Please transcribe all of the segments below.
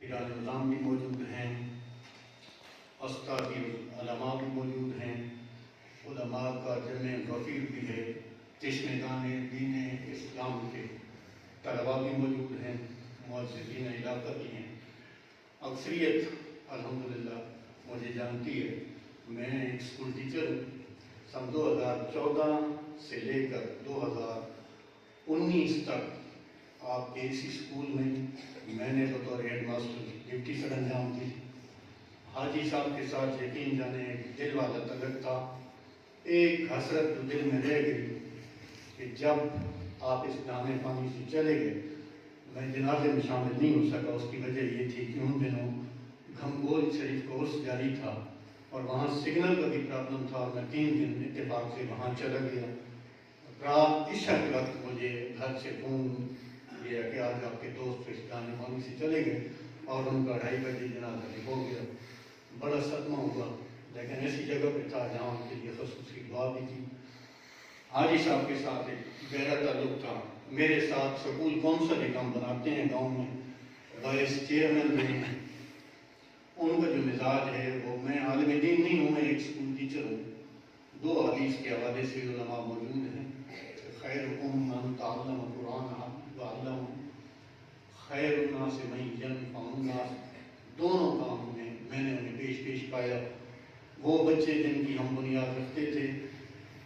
ایران نظام بھی موجود ہیں، اساتذہ علماء بھی موجود ہیں، علماء کا جمع غفیر بھی ہے، چشمگان دین اسلام کے طلباء بھی موجود ہیں، مؤسسین علاقہ بھی ہیں۔ اکثریت الحمدللہ مجھے جانتی ہے، میں ایک اسکول ٹیچر ہوں۔ سن 2014 سے لے کر 2019 تک آپ کے اسی اسکول میں نے بطور ہیڈ ماسٹر ڈیوٹی سر انجام دی۔ حاجی صاحب کے ساتھ یقین جانے ایک دل والا تعلق تھا، ایک حسرت جو دل میں رہ گئی کہ جب آپ اس دانے پانی سے چلے گئے میں جنازے میں شامل نہیں ہو سکا۔ اس کی وجہ یہ تھی کہ ان دنوں گھمگول شریف کورس جاری تھا اور وہاں سگنل کا بھی پرابلم تھا، اور میں 3 دن اتفاق سے وہاں چلا گیا۔ رات عشاء کے وقت مجھے گھر سے فون کیا کہ آج آپ کے دوست اس دانے پانی سے چلے گئے، اور ان کا 2:30 بجے جنازہ بھی ہو گیا۔ بڑا صدمہ ہوا، لیکن ایسی جگہ پہ تھا جہاں ان کے لیے خصوصی دعا بھی تھی۔ حاجی صاحب کے ساتھ ایک گہرا تعلق تھا، میرے ساتھ سکول کونسل ایک ہم بناتے ہیں گاؤں میں، وائس چیئرمین رہے ہیں۔ ان کا جو مزاج ہے وہ، میں عالم دین نہیں ہوں، میں ایک اسکول ٹیچر ہوں۔ 2 حدیث کے حوالے سے علماء موجود ہیں، خیرکم من تعلم القرآن وعلمہ، خیر الناس من ینفع الناس۔ دونوں کام میں نے انہیں پیش پایا۔ وہ بچے جن کی ہم بنیاد رکھتے تھے،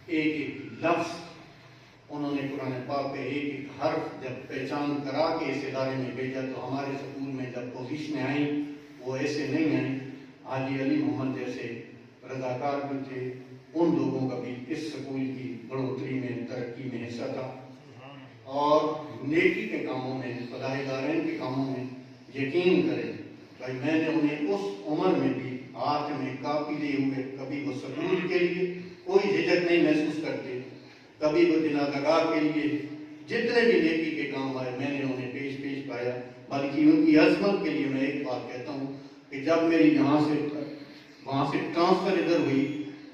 ایک ایک لفظ انہوں نے قرآن پاک کے ایک ایک حرف جب پہچان کرا کے اس ادارے میں بھیجا، تو ہمارے سکول میں جب پوزیشنیں آئیں وہ ایسے نہیں آئیں۔ حاجی علی محمد جیسے رضاکار بھی تھے، ان لوگوں کا بھی اس سکول کی بڑھوتری میں، ترقی میں حصہ تھا۔ اور نیکی کے کاموں میں، فلاح دارین کے کاموں میں یقین کریں بھائی، میں نے انہیں اس عمر میں بھی ہاتھ میں کاپی لیے ہوئے، کبھی وہ سکول کے لیے کوئی جھجک نہیں محسوس کرتے، کبھی وہ جنازہ گاہ کے لیے، جتنے بھی نیکی کے کام آئے میں نے انہیں پیش پایا۔ بلکہ ان کی عظمت کے لیے میں ایک بات کہتا ہوں کہ جب میری وہاں سے ٹرانسفر ادھر ہوئی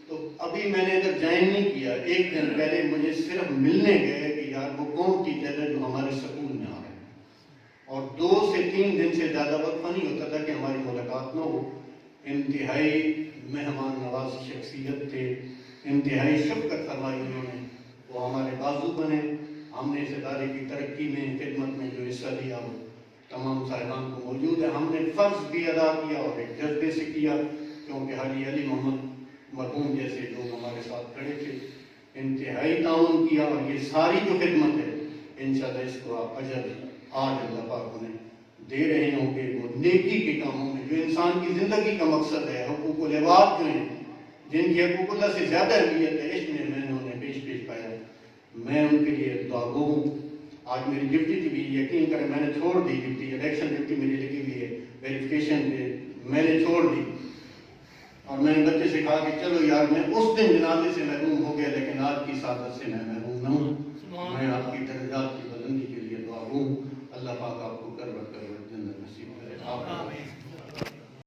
تو ابھی میں نے ادھر جوائن نہیں کیا، 1 دن پہلے مجھے صرف ملنے گئے کہ یار وہ کون ٹیچر ہے جو ہمارے سکول میں آ رہے ہیں، اور 2 سے 3 دن سے زیادہ وقفہ نہیں ہوتا تھا کہ ہماری ملاقات نہ ہو۔ انتہائی مہمان نواز شخصیت تھے، انتہائی شفقت فرمائی انہوں نے، وہ ہمارے بازو بنے۔ ہم نے اس ادارے کی ترقی میں، خدمت میں جو حصہ لیا وہ تمام صاحبان کو موجود ہے۔ ہم نے فرض بھی ادا کیا اور ایک جذبے سے کیا، کیونکہ حاجی علی محمد مرحوم جیسے لوگ ہمارے ساتھ کھڑے تھے، انتہائی تعاون کیا، اور یہ ساری جو خدمت ہے انشاءاللہ اس کو آپ اجر آج اللہ پاک انہیں دے رہے ہوں گے۔ وہ نیکی کے کاموں میں جو انسان کی زندگی کا مقصد ہے، حقوق العباد جو ہیں، جن کی حقوق اللہ سے زیادہ اہمیت ہے، اس میں نے انہیں پیش پایا۔ میں ان کے لیے دعا گو ہوں۔ آج میری ڈیوٹی تھی بھی، یقین کریں میں نے چھوڑ دی ڈیوٹی، الیکشن ڈیوٹی میری لگی ہوئی ہے، ویریفیکیشن پہ میں نے چھوڑ دی، اور میں نے بچے سے کہا کہ چلو یار، میں اس دن جنازے سے محروم ہو گیا، لیکن آج کی سعادت سے میں محروم نہ ہوں۔ میں آپ کی درجات کی بلندی کے لیے دعا گو ہوں۔ اللہ پاک آپ کو